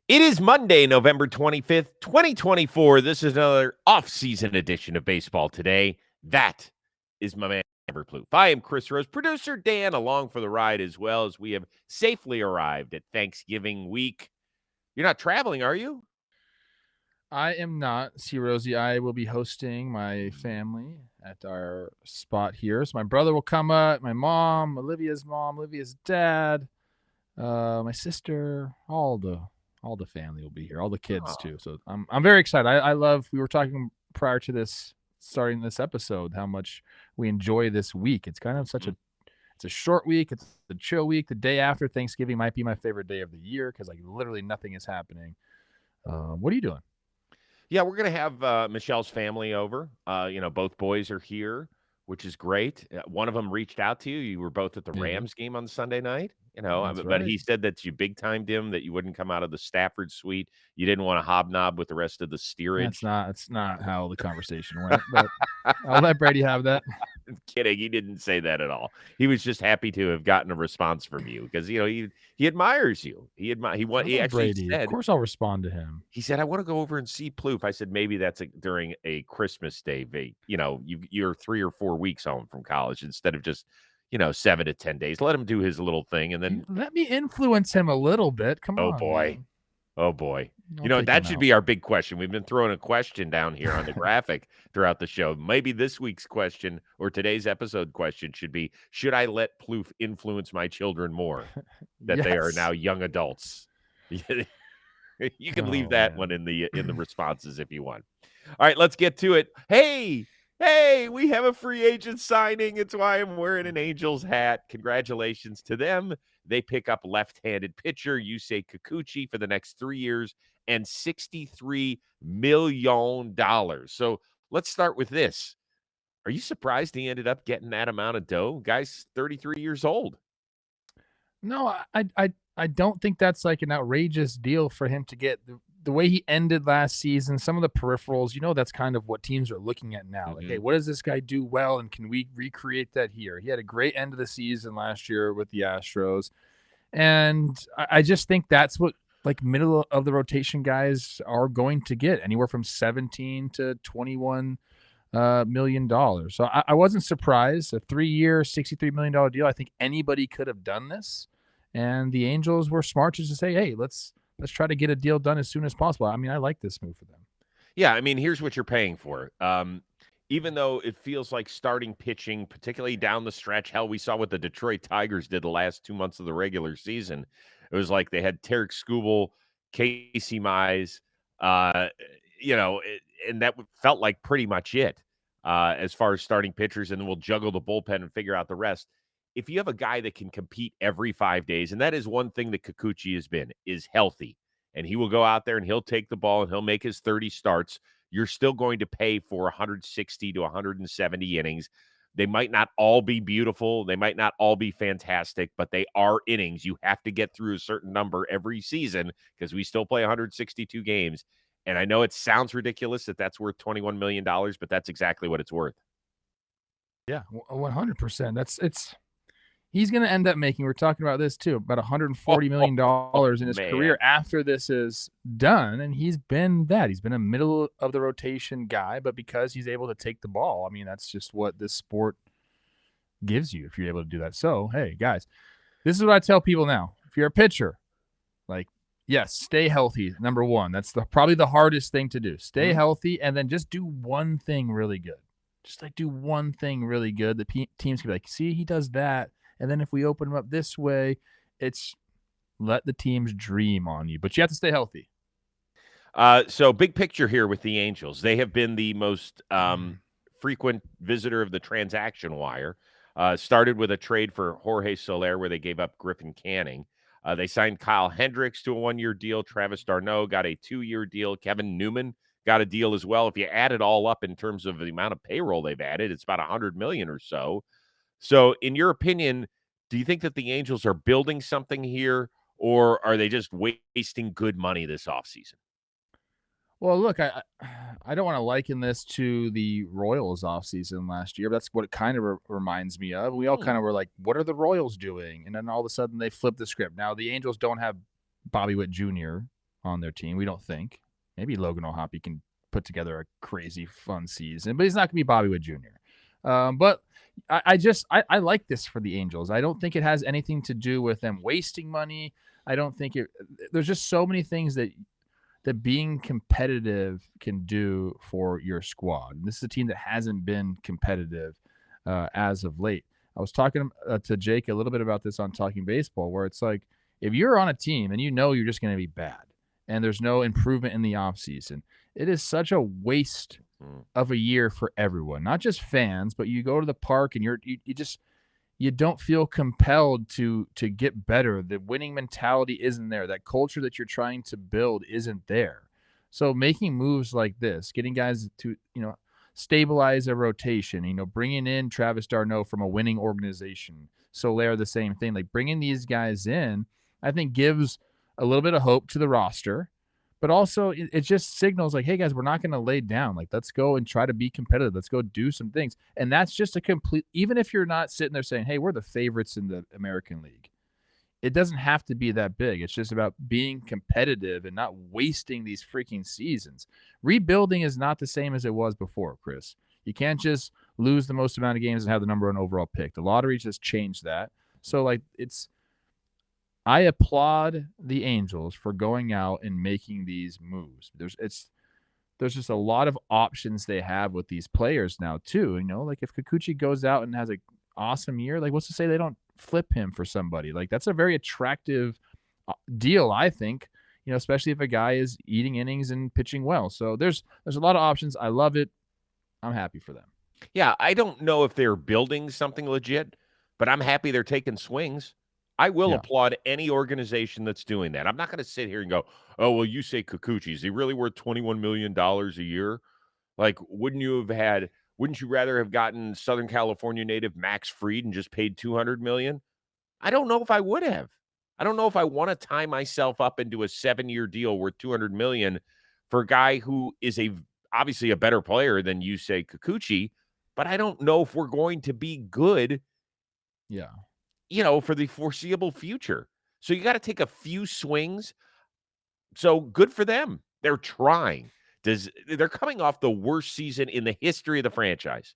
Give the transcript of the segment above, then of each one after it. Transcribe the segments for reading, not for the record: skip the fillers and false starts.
It is Monday, November 25th, 2024. This is another off-season edition of Baseball Today. That is my man, Trevor Plouffe. I am Chris Rose, producer Dan, along for the ride as well as we have safely arrived at Thanksgiving week. You're not traveling, are you? I am not. See, Rosie, I will be hosting my family at our spot here. So my brother will come up, my mom, Olivia's dad, my sister, all the family will be here, all the kids Oh, too. So I'm very excited. I love. We were talking prior to this starting this episode how much we enjoy this week. It's kind of mhm. it's a short week. It's a chill week. The day after Thanksgiving might be my favorite day of the year because like literally nothing is happening. What are you doing? Yeah, we're going to have Michelle's family over. Both boys are here, which is great. One of them reached out to you. You were both at the Yeah, Rams game on Sunday night, that's but right. he said that you big timed him, that you wouldn't come out of the Stafford suite. You didn't want to hobnob with the rest of the steerage. That's not how the conversation went, but I'll let Brady have that. Kidding. He didn't say that at all. He was just happy to have gotten a response from you because he admires you. I He love actually Brady. Of said course, I'll respond to him. I want to go over and see Plouffe. I said maybe that's during a Christmas day. You're 3 or 4 weeks home from college instead of just 7 to 10 days. Let him do his little thing, and then Let me influence him a little bit. Come oh on, boy, man. oh boy. I'll take That him should out. be our big question. We've been throwing a question down here on the graphic throughout the show. Maybe this week's question or today's episode question should be: should I let Plouffe influence my children more that they are now Yes. young adults? You can leave Oh that one man. in the responses if you want. All right, let's get to it. Hey, we have a free agent signing. It's why I'm wearing an Angels hat. Congratulations to them. They pick up left-handed pitcher Yusei Kikuchi for the next 3 years and $63 million. So let's start with this. Are you surprised he ended up getting that amount of dough? Guy's 33 years old. No, I don't think that's like an outrageous deal for him to get the way he ended last season. Some of the peripherals, that's kind of what teams are looking at now. Like, hey, Mhm. what does this guy do well, and can we recreate that here? He had a great end of the season last year with the Astros. And I just think that's what like middle of the rotation guys are going to get anywhere from 17 to 21 $1 million. So I wasn't surprised. A 3 year, $63 million deal. I think anybody could have done this. And the Angels were smart just to say, hey, let's try to get a deal done as soon as possible. I mean, I like this move for them. Yeah, I mean, here's what you're paying for. Even though it feels like starting pitching, particularly down the stretch, hell, we saw what the Detroit Tigers did the last 2 months of the regular season. It was like they had Tarek Skubal, Casey Mize, uh, and that felt like pretty much it as far as starting pitchers, and then we'll juggle the bullpen and figure out the rest. If you have a guy that can compete every 5 days, and that is one thing that Kikuchi has been, is healthy, and he will go out there and he'll take the ball and he'll make his 30 starts. You're still going to pay for 160 to 170 innings. They might not all be beautiful. They might not all be fantastic, but they are innings. You have to get through a certain number every season because we still play 162 games. And I know it sounds ridiculous that that's worth $21 million, but that's exactly what it's worth. Yeah, 100%. He's going to end up making, we're talking about this too, about $140 Oh, million in his man. career after this is done. And he's been that. He's been a middle of the rotation guy, but because he's able to take the ball, I mean, that's just what this sport gives you if you're able to do that. So, hey, guys, this is what I tell people now. If you're a pitcher, like, yes, stay healthy. Number one, that's probably the hardest thing to do. Stay Mhm. healthy and then just do one thing really good. Just like do one thing really good. The teams can be like, see, he does that. And then if we open him up this way, it's let the teams dream on you, but you have to stay healthy. So big picture here with the Angels. They have been the most frequent visitor of the transaction wire. Started with a trade for Jorge Soler, where they gave up Griffin Canning. They signed Kyle Hendricks to a 1 year deal. Travis d'Arnaud got a 2 year deal. Kevin Newman got a deal as well. If you add it all up in terms of the amount of payroll they've added, it's about 100 million or so. So, in your opinion, do you think that the Angels are building something here, or are they just wasting good money this offseason? Well, look, I don't want to liken this to the Royals offseason last year, but that's what it kind of reminds me of. We all kind Hmm. of were like, what are the Royals doing? And then all of a sudden they flip the script. Now, the Angels don't have Bobby Witt Jr., on their team. We don't think. Maybe Logan O'Hoppe can put together a crazy fun season, but he's not going to be Bobby Wood Jr. But I like this for the Angels. I don't think it has anything to do with them wasting money. I don't think it. There's just so many things that being competitive can do for your squad. And this is a team that hasn't been competitive as of late. I was talking to Jake a little bit about this on Talking Baseball, where it's like if you're on a team and you know you're just going to be bad and there's no improvement in the offseason, it is such a waste of a year for everyone, not just fans, but you go to the park and you don't feel compelled to get better. The winning mentality isn't there. That culture that you're trying to build isn't there. So making moves like this, getting guys to, stabilize a rotation, bringing in Travis d'Arnaud from a winning organization, Soler the same thing, like bringing these guys in, I think gives a little bit of hope to the roster. But also, it just signals like, hey, guys, we're not going to lay down. Like, let's go and try to be competitive. Let's go do some things. And that's just a complete – even if you're not sitting there saying, hey, we're the favorites in the American League, it doesn't have to be that big. It's just about being competitive and not wasting these freaking seasons. Rebuilding is not the same as it was before, Chris. You can't just lose the most amount of games and have the number one overall pick. The lottery just changed that. So, like, I applaud the Angels for going out and making these moves. There's just a lot of options they have with these players now too. Like if Kikuchi goes out and has an awesome year, like what's to say they don't flip him for somebody? Like that's a very attractive deal, I think. Especially if a guy is eating innings and pitching well. So there's a lot of options. I love it. I'm happy for them. Yeah, I don't know if they're building something legit, but I'm happy they're taking swings. I will Yeah. applaud any organization that's doing that. I'm not going to sit here and go, "Oh, well, Yusei Kikuchi, is he really worth $21 million a year?" Like, wouldn't you rather have gotten Southern California native Max Fried and just paid $200 million? I don't know if I would have. I don't know if I want to tie myself up into a 7-year deal worth $200 million for a guy who is obviously a better player than Yusei Kikuchi, but I don't know if we're going to be good. Yeah. For the foreseeable future. So you got to take a few swings. So good for them. They're trying. They're coming off the worst season in the history of the franchise.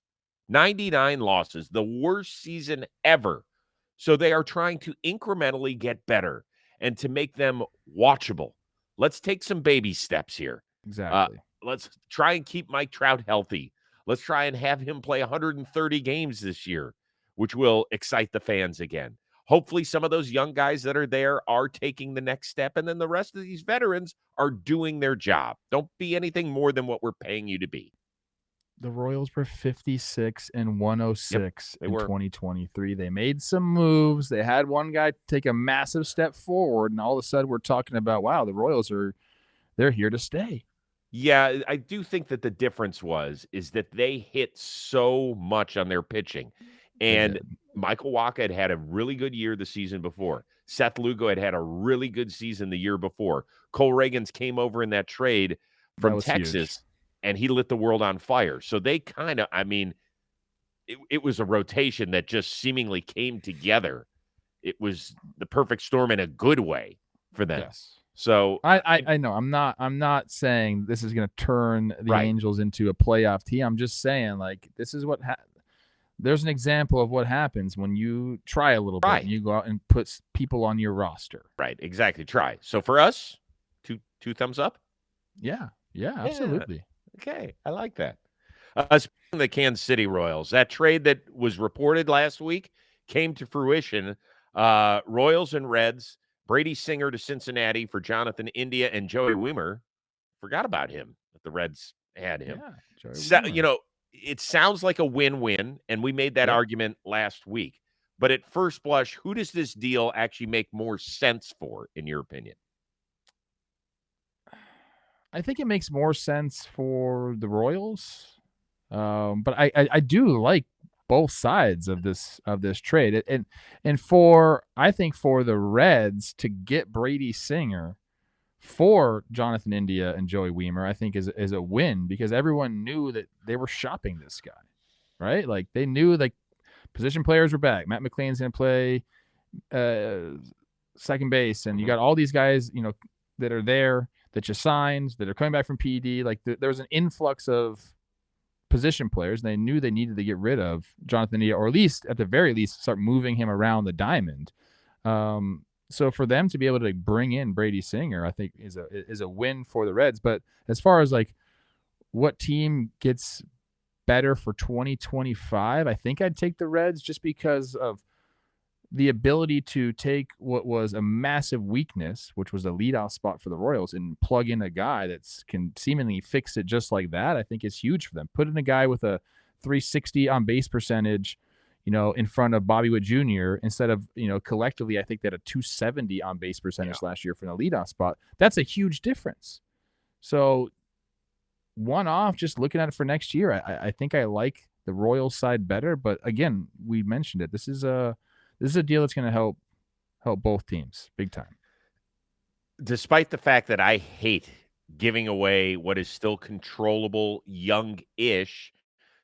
99 losses, the worst season ever. So they are trying to incrementally get better and to make them watchable. Let's take some baby steps here. Exactly. Let's try and keep Mike Trout healthy. Let's try and have him play 130 games this year, which will excite the fans again. Hopefully some of those young guys that are there are taking the next step, and then the rest of these veterans are doing their job. Don't be anything more than what we're paying you to be. The Royals were 56 and 106 in 2023. They made some moves. They had one guy take a massive step forward, and all of a sudden we're talking about, wow, the Royals they're here to stay. Yeah, I do think that the difference is that they hit so much on their pitching. And Michael Wacha had a really good year the season before. Seth Lugo had a really good season the year before. Cole Reagans came over in that trade from Texas, huge. and he lit the world on fire. So they kind of, it was a rotation that just seemingly came together. It was the perfect storm in a good way for them. Yes. So I know I'm not saying this is going to turn the Angels into a playoff team. I'm just saying like this is what there's an example of what happens when you try a little bit and you go out and put people on your roster. Right, exactly. Try. So for us, two thumbs up. Yeah, absolutely. Okay, I like that. Speaking of the Kansas City Royals, that trade that was reported last week came to fruition. Royals and Reds. Brady Singer to Cincinnati for Jonathan India and Joey Wiemer. Forgot about him, that the Reds had him. Yeah, it sounds like a win-win, and we made that argument last week. But at first blush, who does this deal actually make more sense for, in your opinion? I think it makes more sense for the Royals, but I do like both sides of this trade, and I think for the Reds to get Brady Singer for Jonathan India and Joey Wiemer, I think is a win because everyone knew that they were shopping this guy, right? Like they knew like position players were back. Matt McLean's going to play second base, and you got all these guys, that are there. that you signed that are coming back from PED. Like there was an influx of position players, and they knew they needed to get rid of Jonathan India, or at least at the very least start moving him around the diamond. So for them to be able to bring in Brady Singer, I think is a win for the Reds. But as far as like what team gets better for 2025, I think I'd take the Reds just because of the ability to take what was a massive weakness, which was a leadoff spot for the Royals, and plug in a guy that can seemingly fix it just like that. I think is huge for them. Put in a guy with a 360 on base percentage, in front of Bobby Witt Jr. instead of, collectively, I think they had a 270 on base percentage last year for the leadoff spot. That's a huge difference. So one off, just looking at it for next year, I think I like the Royals side better. But again, we mentioned it. This is a deal that's going to help both teams big time. Despite the fact that I hate giving away what is still controllable, young-ish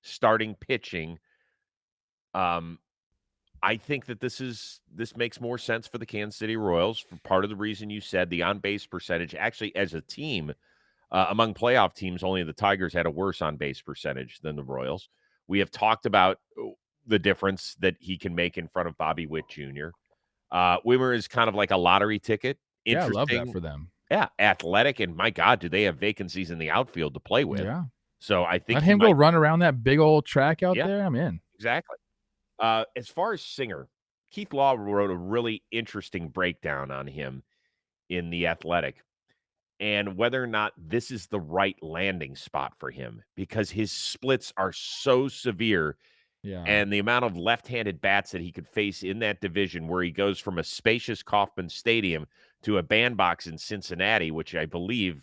starting pitching, I think that this makes more sense for the Kansas City Royals for part of the reason you said. The on-base percentage, actually, as a team, among playoff teams, only the Tigers had a worse on-base percentage than the Royals. We have talked about the difference that he can make in front of Bobby Witt Jr. Wimmer is kind of like a lottery ticket. Yeah, I love Interesting. that for them. Yeah, athletic, and my God, do they have vacancies in the outfield to play with? Yeah. So I think Let him go run around that big old track out there. I'm in. Exactly. As far as Singer, Keith Law wrote a really interesting breakdown on him in The Athletic, and whether or not this is the right landing spot for him, because his splits are so severe. Yeah. And the amount of left-handed bats that he could face in that division, where he goes from a spacious Kauffman Stadium to a bandbox in Cincinnati, which I believe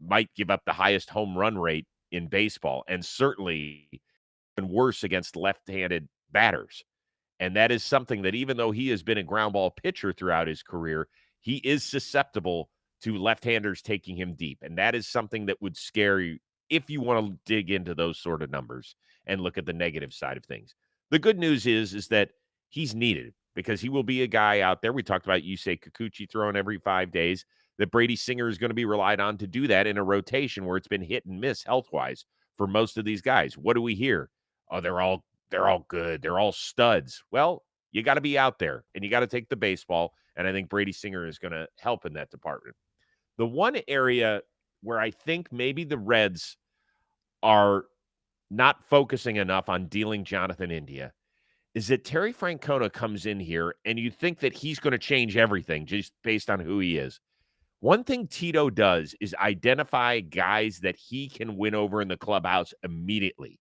might give up the highest home run rate in baseball, and certainly even worse against left-handed batters. And that is something that, even though he has been a ground ball pitcher throughout his career, he is susceptible to left-handers taking him deep. And that is something that would scare you if you want to dig into those sort of numbers and look at the negative side of things. The good news is that he's needed, because he will be a guy out there. We talked about Yusei Kikuchi throwing every 5 days, that Brady Singer is going to be relied on to do that in a rotation where it's been hit and miss health-wise for most of these guys. What do we hear? Oh, they're all good. They're all studs. Well, you got to be out there, and you got to take the baseball, and I think Brady Singer is going to help in that department. The one area where I think maybe the Reds are not focusing enough on dealing Jonathan India is that Terry Francona comes in here, and you think that he's going to change everything just based on who he is. One thing Tito does is identify guys that he can win over in the clubhouse immediately.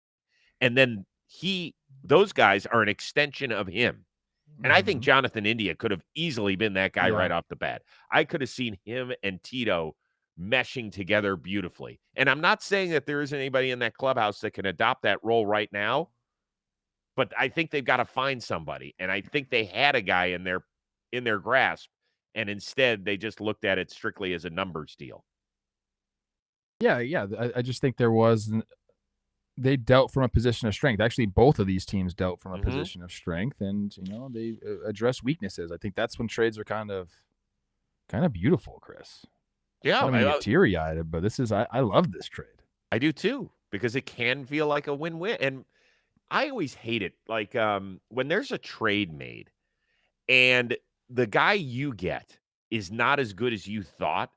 And then those guys are an extension of him. And I think Jonathan India could have easily been that guy right off the bat. I could have seen him and Tito meshing together beautifully. And I'm not saying that there isn't anybody in that clubhouse that can adopt that role right now, but I think they've got to find somebody. And I think they had a guy in their grasp, and instead they just looked at it strictly as a numbers deal. Yeah. I just think they dealt from a position of strength. Actually, both of these teams dealt from a position of strength, and they address weaknesses. I think that's when trades are kind of beautiful, Chris. Yeah, I get teary-eyed, but I love this trade. I do too, because it can feel like a win-win. And I always hate it, like when there's a trade made and the guy you get is not as good as you thought,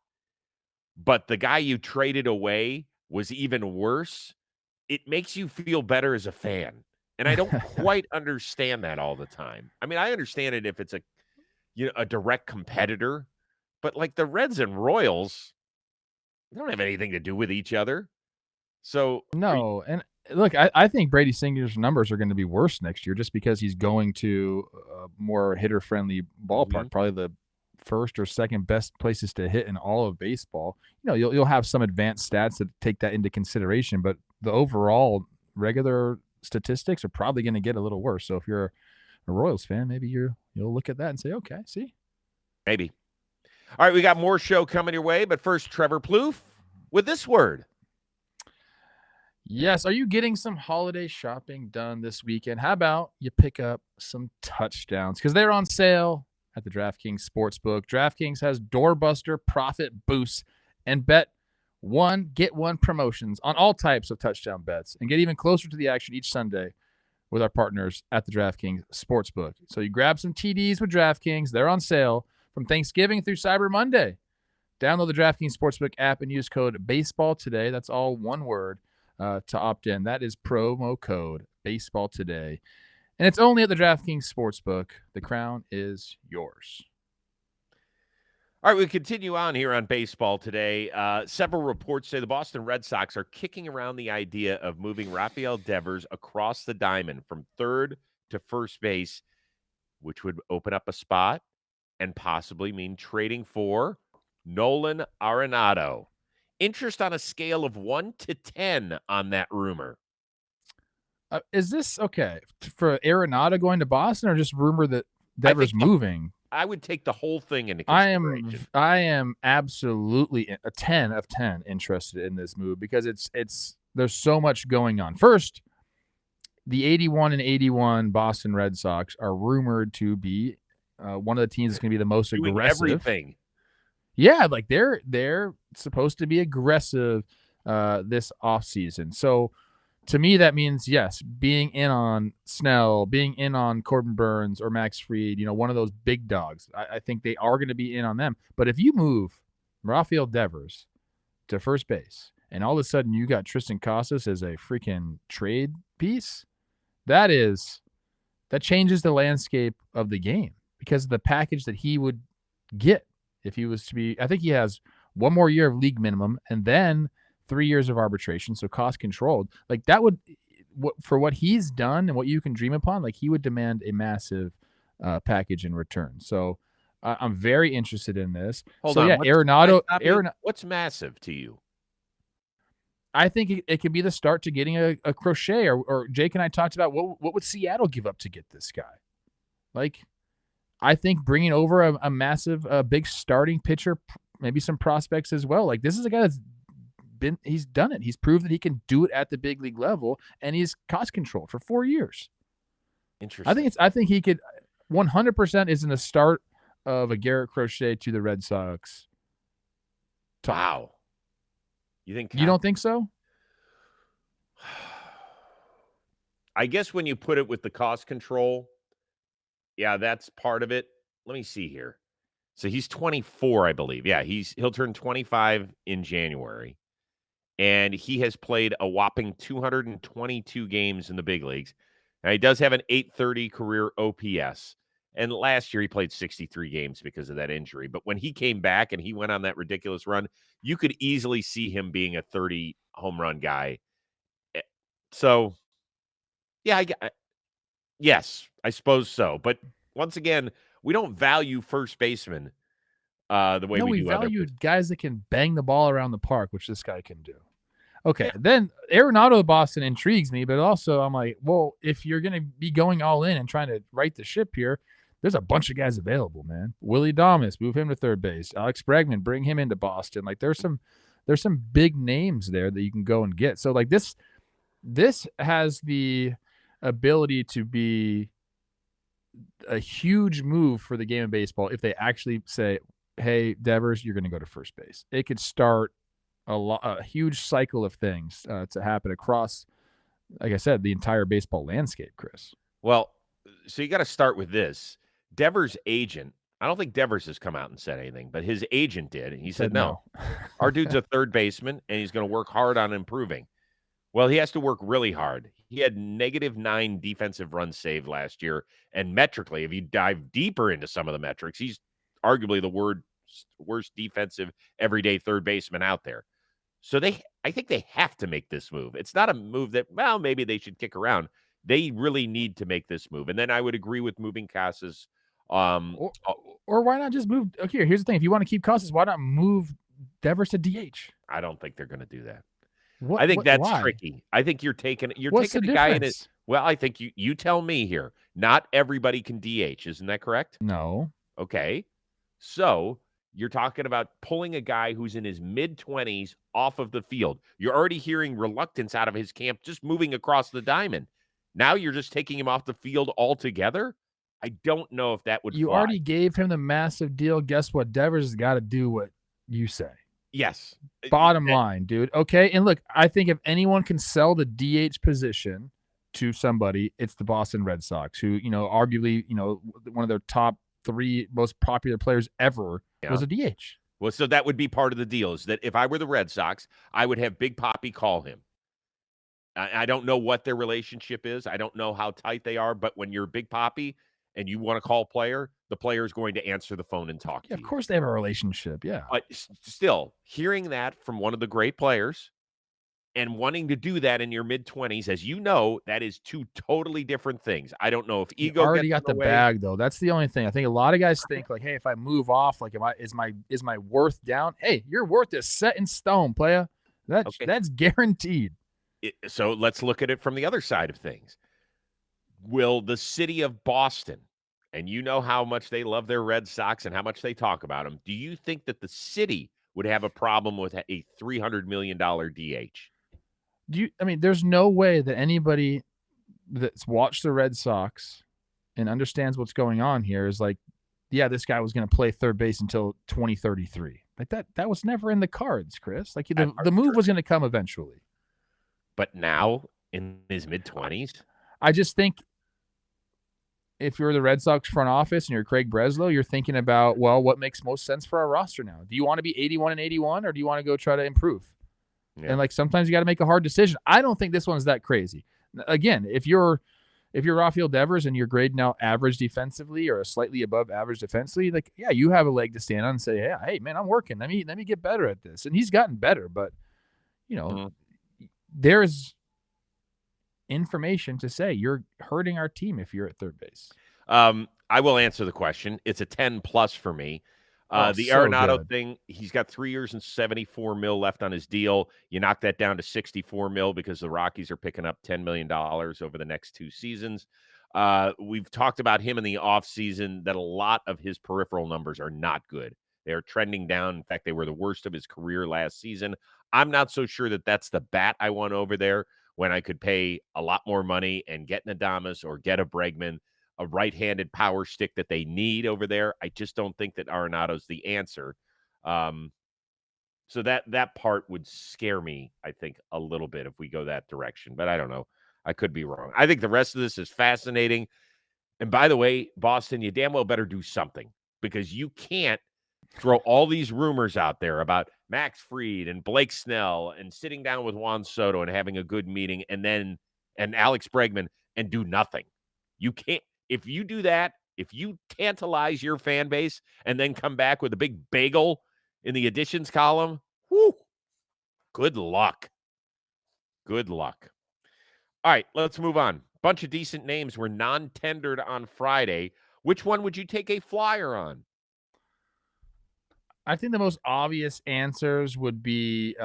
but the guy you traded away was even worse. It makes you feel better as a fan. And I don't quite understand that all the time. I mean, I understand it if it's a direct competitor, but like the Reds and Royals, they don't have anything to do with each other. So no, and look, I think Brady Singer's numbers are going to be worse next year just because he's going to a more hitter-friendly ballpark, probably the first or second best places to hit in all of baseball. You'll have some advanced stats that take that into consideration, but the overall regular statistics are probably going to get a little worse. So if you're a Royals fan, maybe you'll look at that and say, okay, see. Maybe. All right, we got more show coming your way, but first, Trevor Plouffe with this word. Yes. Are you getting some holiday shopping done this weekend? How about you pick up some touchdowns? Because they're on sale at the DraftKings Sportsbook. DraftKings has doorbuster profit boosts and bet one, get one promotions on all types of touchdown bets and get even closer to the action each Sunday with our partners at the DraftKings Sportsbook. So you grab some TDs with DraftKings. They're on sale from Thanksgiving through Cyber Monday. Download the DraftKings Sportsbook app and use code BASEBALL today. That's all one word to opt in. That is promo code BASEBALL today. And it's only at the DraftKings Sportsbook. The crown is yours. All right, we continue on here on baseball today. Several reports say the Boston Red Sox are kicking around the idea of moving Rafael Devers across the diamond from third to first base, which would open up a spot and possibly mean trading for Nolan Arenado. Interest on a scale of 1 to 10 on that rumor. Is this okay for Arenado going to Boston, or just rumor that Devers moving? I would take the whole thing into consideration. I am absolutely a 10 of 10 interested in this move because it's there's so much going on. First, the 81 and 81 Boston Red Sox are rumored to be one of the teams that's going to be the most doing aggressive. Everything. Yeah, like they're supposed to be aggressive this offseason. So to me, that means, yes, being in on Snell, being in on Corbin Burns or Max Fried, one of those big dogs. I think they are going to be in on them. But if you move Rafael Devers to first base and all of a sudden you got Tristan Casas as a freaking trade piece, that changes the landscape of the game because of the package that he would get if he was to be. I think he has one more year of league minimum and then 3 years of arbitration, so cost controlled. Like that would, for what he's done and what you can dream upon, like he would demand a massive package in return. So I'm very interested in this. Hold on. Yeah, Arenado. What's massive to you? I think it could be the start to getting a Crochet, or Jake and I talked about what would Seattle give up to get this guy? Like, I think bringing over a massive, big starting pitcher, maybe some prospects as well. Like this is a guy that's he's done it. He's proved that he can do it at the big league level, and he's cost controlled for 4 years. Interesting. I think he could 100% is in the start of a Garrett Crochet to the Red Sox. Wow. You don't think so? I guess when you put it with the cost control, yeah, that's part of it. Let me see here. So he's 24, I believe. Yeah, he'll turn 25 in January. And he has played a whopping 222 games in the big leagues. Now, he does have an 830 career OPS. And last year, he played 63 games because of that injury. But when he came back and he went on that ridiculous run, you could easily see him being a 30 home run guy. So, yeah, yes, I suppose so. But once again, we don't value first basemen the way we do value guys that can bang the ball around the park, which this guy can do. Okay, then Arenado Boston intrigues me, but also I'm like, well, if you're going to be going all in and trying to right the ship here, there's a bunch of guys available, man. Willie Adames, move him to third base. Alex Bregman, bring him into Boston. Like there's some big names there that you can go and get. So like this has the ability to be a huge move for the game of baseball if they actually say, hey, Devers, you're going to go to first base. It could start a huge cycle of things to happen across, like I said, the entire baseball landscape, Chris. Well, so you got to start with this. Devers' agent, I don't think Devers has come out and said anything, but his agent did. And he said no. Our dude's a third baseman, and he's going to work hard on improving. Well, he has to work really hard. He had -9 defensive runs saved last year. And metrically, if you dive deeper into some of the metrics, he's arguably the worst defensive everyday third baseman out there. So I think they have to make this move. It's not a move that, well, maybe they should kick around. They really need to make this move. And then I would agree with moving Casas. Or why not just move? Okay, here's the thing. If you want to keep Casas, why not move Devers to DH? I don't think they're going to do that. I think that's tricky. I think you're taking a guy in it. Well, I think you tell me here. Not everybody can DH. Isn't that correct? No. Okay. So you're talking about pulling a guy who's in his mid-20s off of the field. You're already hearing reluctance out of his camp just moving across the diamond. Now you're just taking him off the field altogether? I don't know if that would You fly. already gave him the massive deal. Guess what? Devers has got to do what you say. Yes. Bottom line, dude. Okay. And look, I think if anyone can sell the DH position to somebody, it's the Boston Red Sox, who, arguably, one of their top three most popular players ever was Yeah. a DH. Well, so that would be part of the deal is that if I were the Red Sox, I would have Big Poppy call him. I don't know what their relationship is. I don't know how tight they are, but when you're Big Poppy and you want to call player, the player is going to answer the phone and talk Yeah, to of you. course they have a relationship. Yeah. But still, hearing that from one of the great players and wanting to do that in your mid-20s, as you know, that is two totally different things. I don't know if You ego already gets in got the the way. bag though. That's the only thing. I think a lot of guys think like, hey, if I move off, like, is my worth down? Hey, your worth is set in stone, playa. That's Okay. that's guaranteed. So let's look at it from the other side of things. Will the city of Boston, and you know how much they love their Red Sox and how much they talk about them, do you think that the city would have a problem with a $300 million DH? There's no way that anybody that's watched the Red Sox and understands what's going on here is like, yeah, this guy was going to play third base until 2033. Like that was never in the cards, Chris. Like That the part's move true. was going to come eventually. But now, in his mid-20s? I just think if you're the Red Sox front office and you're Craig Breslow, you're thinking about, well, what makes most sense for our roster now? Do you want to be 81 and 81 or do you want to go try to improve? Yeah. And like sometimes you got to make a hard decision. I don't think this one's that crazy. Again, if you're Rafael Devers and you're grading out average defensively or slightly above average defensively, like, yeah, you have a leg to stand on and say, yeah, hey man, I'm working. Let me get better at this. And he's gotten better, but Mhm. there's information to say you're hurting our team if you're at third base. I will answer the question. It's a 10 plus for me. Oh, The so Arenado good. thing, he's got 3 years and 74 mil left on his deal. You knock that down to 64 mil because the Rockies are picking up $10 million over the next 2 seasons. We've talked about him in the offseason that a lot of his peripheral numbers are not good. They are trending down. In fact, they were the worst of his career last season. I'm not so sure that that's the bat I want over there when I could pay a lot more money and get an Adames or get a Bregman, a right-handed power stick that they need over there. I just don't think that Arenado's the answer. Um, so that part would scare me, I think, a little bit if we go that direction. But I don't know. I could be wrong. I think the rest of this is fascinating. And by the way, Boston, you damn well better do something because you can't throw all these rumors out there about Max Fried and Blake Snell and sitting down with Juan Soto and having a good meeting and Alex Bregman and do nothing. You can't. If you do that, if you tantalize your fan base and then come back with a big bagel in the additions column, whoo, good luck. Good luck. All right, let's move on. Bunch of decent names were non-tendered on Friday. Which one would you take a flyer on? I think the most obvious answers would be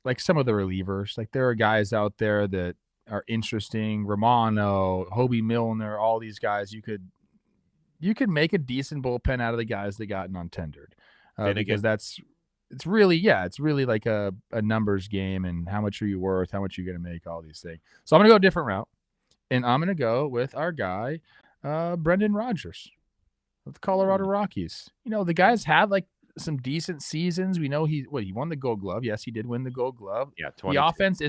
like some of the relievers. Like there are guys out there that are interesting. Romano, Hobie Milner, all these guys. You could make a decent bullpen out of the guys that got non-tendered because Finnegan. it's really like a numbers game and how much are you worth, how much are you going to make, all these things. So I'm going to go a different route, and I'm going to go with our guy, Brendan Rodgers with the Colorado Rockies. The guy's had like some decent seasons. We know he won the Gold Glove. Yes, he did win the Gold Glove. Yeah, The 22. offense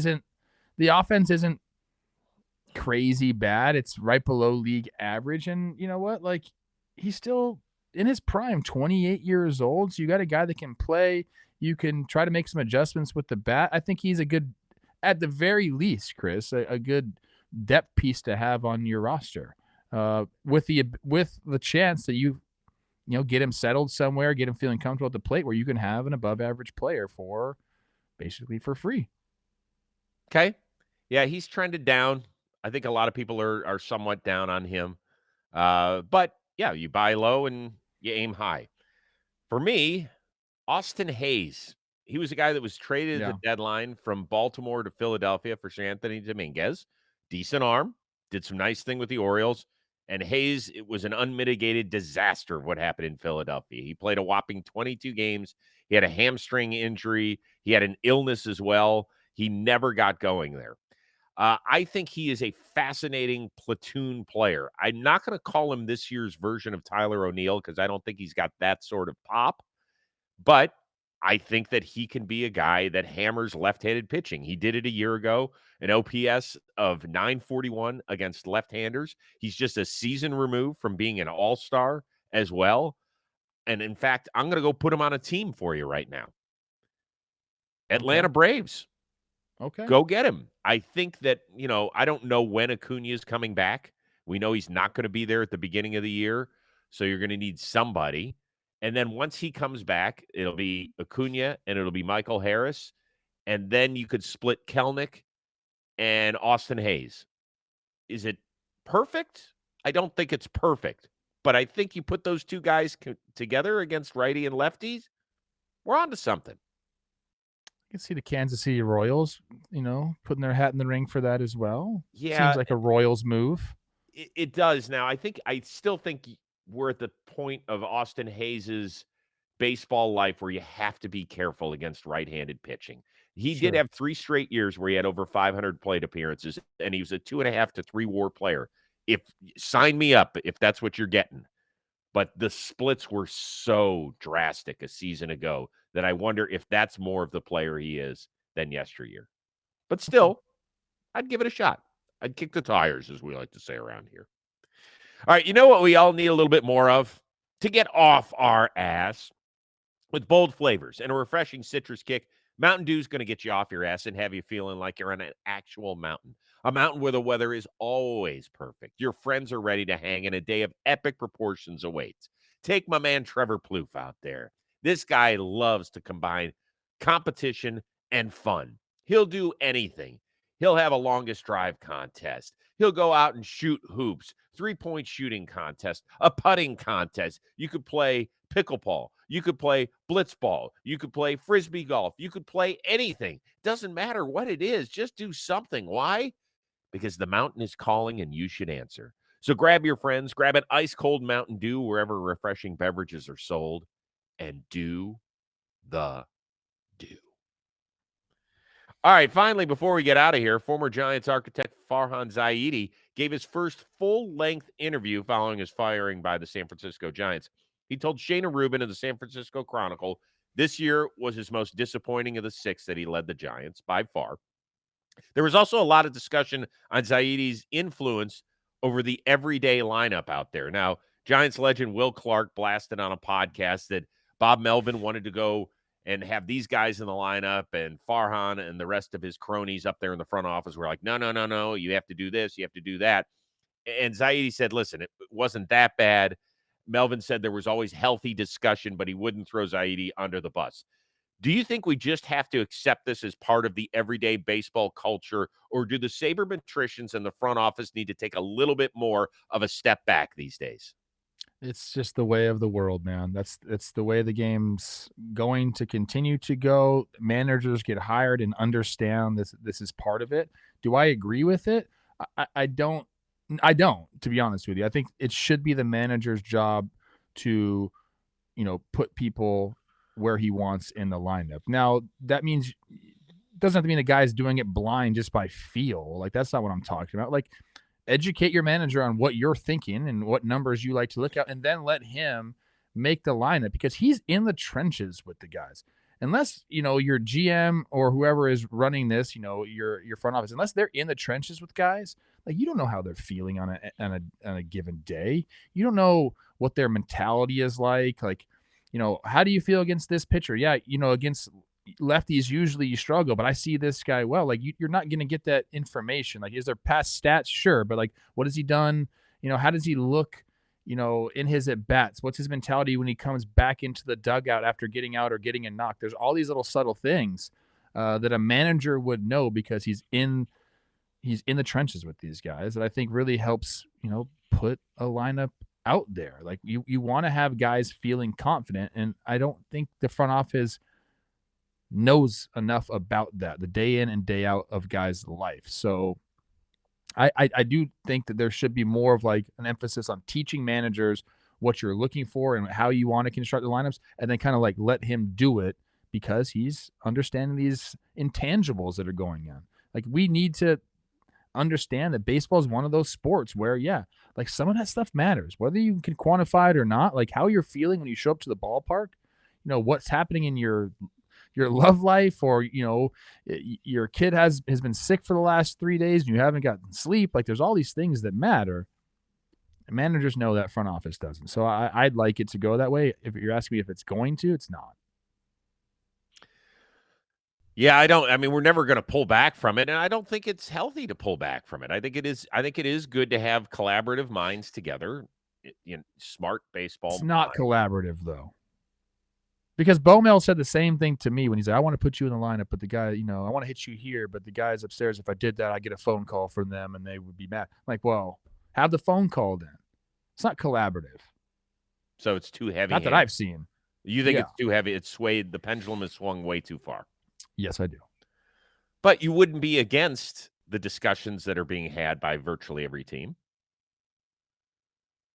isn't crazy bad. It's right below league average. And you know what? Like he's still in his prime, 28 years old. So you got a guy that can play. You can try to make some adjustments with the bat. I think he's a good, at the very least, Chris, a good depth piece to have on your roster. With the chance that get him settled somewhere, get him feeling comfortable at the plate where you can have an above average player for basically for free. Okay. Yeah, he's trended down. I think a lot of people are somewhat down on him. But yeah, you buy low and you aim high. For me, Austin Hayes. He was a guy that was traded at Yeah. the deadline from Baltimore to Philadelphia for Sir Anthony Dominguez. Decent arm, did some nice thing with the Orioles. And Hayes, it was an unmitigated disaster of what happened in Philadelphia. He played a whopping 22 games. He had a hamstring injury. He had an illness as well. He never got going there. I think he is a fascinating platoon player. I'm not going to call him this year's version of Tyler O'Neill because I don't think he's got that sort of pop. But I think that he can be a guy that hammers left-handed pitching. He did it a year ago, an OPS of 941 against left-handers. He's just a season removed from being an all-star as well. And in fact, I'm going to go put him on a team for you right now. Okay. Atlanta Braves. Okay. Go get him. I think that, I don't know when Acuna is coming back. We know he's not going to be there at the beginning of the year. So you're going to need somebody. And then once he comes back, it'll be Acuna and it'll be Michael Harris. And then you could split Kelnick and Austin Hayes. Is it perfect? I don't think it's perfect. But I think you put those two guys together against righty and lefties, we're on to something. I can see the Kansas City Royals, putting their hat in the ring for that as well. Yeah, Seems like a Royals move. it does. Now, I still think we're at the point of Austin Hayes's baseball life where you have to be careful against right-handed pitching. He did Sure. have 3 straight years where he had over 500 plate appearances, and he was a 2.5 to 3 WAR player. If sign me up if that's what you're getting. But the splits were so drastic a season ago that I wonder if that's more of the player he is than yesteryear. But Okay. still, I'd give it a shot. I'd kick the tires, as we like to say around here. All right, you know what we all need a little bit more of? To get off our ass. With bold flavors and a refreshing citrus kick, Mountain Dew is going to get you off your ass and have you feeling like you're on an actual mountain. A mountain where the weather is always perfect. Your friends are ready to hang, and a day of epic proportions awaits. Take my man Trevor Plouffe out there. This guy loves to combine competition and fun. He'll do anything. He'll have a longest drive contest. He'll go out and shoot hoops, 3-point shooting contest, a putting contest. You could play pickleball. You could play blitzball. You could play frisbee golf. You could play anything. Doesn't matter what it is. Just do something. Why? Because the mountain is calling and you should answer. So grab your friends, grab an ice cold Mountain Dew wherever refreshing beverages are sold, and do the do. All right, finally, before we get out of here, former Giants architect Farhan Zaidi gave his first full-length interview following his firing by the San Francisco Giants. He told Shayna Rubin of the San Francisco Chronicle this year was his most disappointing of the 6 that he led the Giants by far. There was also a lot of discussion on Zaidi's influence over the everyday lineup out there. Now, Giants legend Will Clark blasted on a podcast that Bob Melvin wanted to go and have these guys in the lineup, and Farhan and the rest of his cronies up there in the front office were like, no, no, no, no, you have to do this, you have to do that. And Zaidi said, listen, it wasn't that bad. Melvin said there was always healthy discussion, but he wouldn't throw Zaidi under the bus. Do you think we just have to accept this as part of the everyday baseball culture, or do the sabermetricians and the front office need to take a little bit more of a step back these days? It's just the way of the world, man. That's the way the game's going to continue to go. Managers get hired and understand this is part of it. Do I agree with it? I don't. I don't, to be honest with you. I think it should be the manager's job to, put people where he wants in the lineup. Now, that means doesn't have to mean the guy's doing it blind just by feel. Like that's not what I'm talking about. Like educate your manager on what you're thinking and what numbers you like to look at, and then let him make the lineup because he's in the trenches with the guys. Unless your GM or whoever is running this, your front office, unless they're in the trenches with guys, like you don't know how they're feeling on a given day. You don't know what their mentality is like. Like, how do you feel against this pitcher? Yeah, against lefties usually you struggle, but I see this guy well. Like you're not going to get that information. Like, is there past stats? Sure, but like, what has he done? How does he look? In his at bats, what's his mentality when he comes back into the dugout after getting out or getting a knock? There's all these little subtle things that a manager would know because he's in the trenches with these guys that I think really helps, put a lineup out there. Like you want to have guys feeling confident. And I don't think the front office knows enough about that, the day in and day out of guys' life. So I do think that there should be more of like an emphasis on teaching managers what you're looking for and how you want to construct the lineups, and then kind of like let him do it because he's understanding these intangibles that are going on. Like we need to understand that baseball is one of those sports where, yeah, like some of that stuff matters, whether you can quantify it or not. Like how you're feeling when you show up to the ballpark, what's happening in your love life, or your kid has been sick for the last 3 days and you haven't gotten sleep. Like, there's all these things that matter. Managers know that, front office doesn't. So I'd like it to go that way. If you're asking me if it's going to, it's not. Yeah, I mean, we're never going to pull back from it, and I don't think it's healthy to pull back from it. I think it is good to have collaborative minds together, smart baseball It's not minds. collaborative, though. Because Bomel said the same thing to me when he said, I want to put you in the lineup, but the guy, I want to hit you here, but the guys upstairs, if I did that, I get a phone call from them and they would be mad. I'm like, well, have the phone call then. It's not collaborative. So it's too heavy. Not that I've seen. You think it's too heavy? It's swayed. The pendulum has swung way too far. Yes, I do. But you wouldn't be against the discussions that are being had by virtually every team.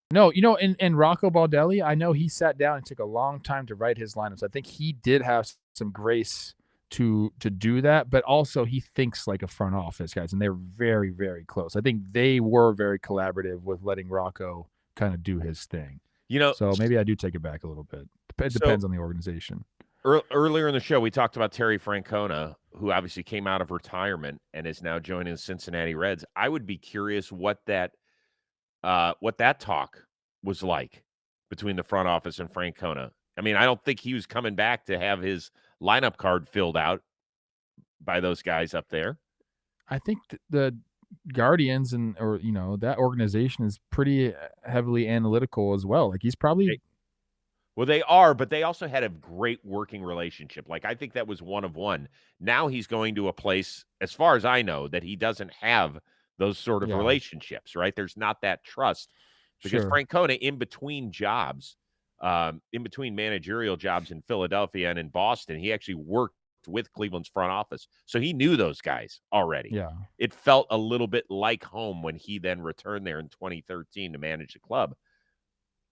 No, and Rocco Baldelli, I know he sat down and took a long time to write his lineups. I think he did have some grace to do that, but also he thinks like a front office, guys, and they're very, very close. I think they were very collaborative with letting Rocco kind of do his thing. So maybe I do take it back a little bit. It depends on the organization. Earlier in the show, we talked about Terry Francona, who obviously came out of retirement and is now joining the Cincinnati Reds. I would be curious what that talk was like between the front office and Francona. I mean, I don't think he was coming back to have his lineup card filled out by those guys up there. I think the Guardians or that organization is pretty heavily analytical as well. Like, he's probably Well, they are, but they also had a great working relationship. Like, I think that was one of one. Now he's going to a place, as far as I know, that he doesn't have those sort of relationships, right? There's not that trust. Because Francona, in between jobs, in between managerial jobs in Philadelphia and in Boston, he actually worked with Cleveland's front office. So he knew those guys already. Yeah. It felt a little bit like home when he then returned there in 2013 to manage the club.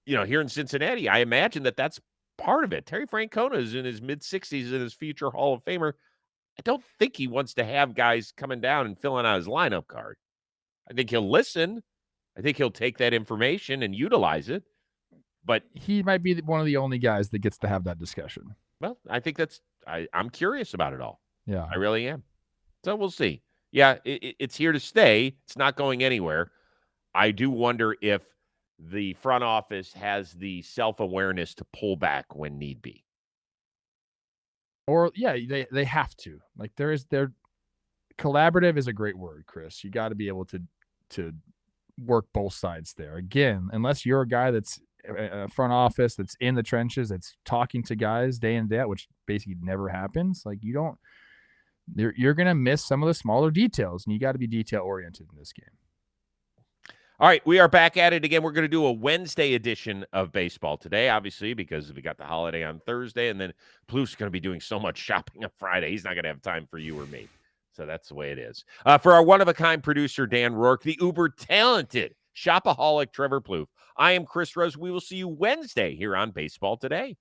Here in Cincinnati, I imagine that's part of it. Terry Francona is in his mid-60s and his future Hall of Famer. I don't think he wants to have guys coming down and filling out his lineup card. I think he'll listen. I think he'll take that information and utilize it. But he might be one of the only guys that gets to have that discussion. Well, I think I'm curious about it all. Yeah. I really am. So we'll see. Yeah, it's here to stay. It's not going anywhere. I do wonder if the front office has the self-awareness to pull back when need be. Or, they have to. Like, collaborative is a great word, Chris. You got to be able to work both sides there. Again, unless you're a guy that's a front office that's in the trenches, that's talking to guys day in day out, which basically never happens. Like, you're going to miss some of the smaller details, and you got to be detail oriented in this game. All right, we are back at it again. We're going to do a Wednesday edition of baseball today, obviously, because we got the holiday on Thursday, and then Plouffe's going to be doing so much shopping on Friday. He's not going to have time for you or me. So that's the way it is. For our one-of-a-kind producer, Dan Rourke, the uber-talented shopaholic Trevor Plouffe, I am Chris Rose. We will see you Wednesday here on Baseball Today.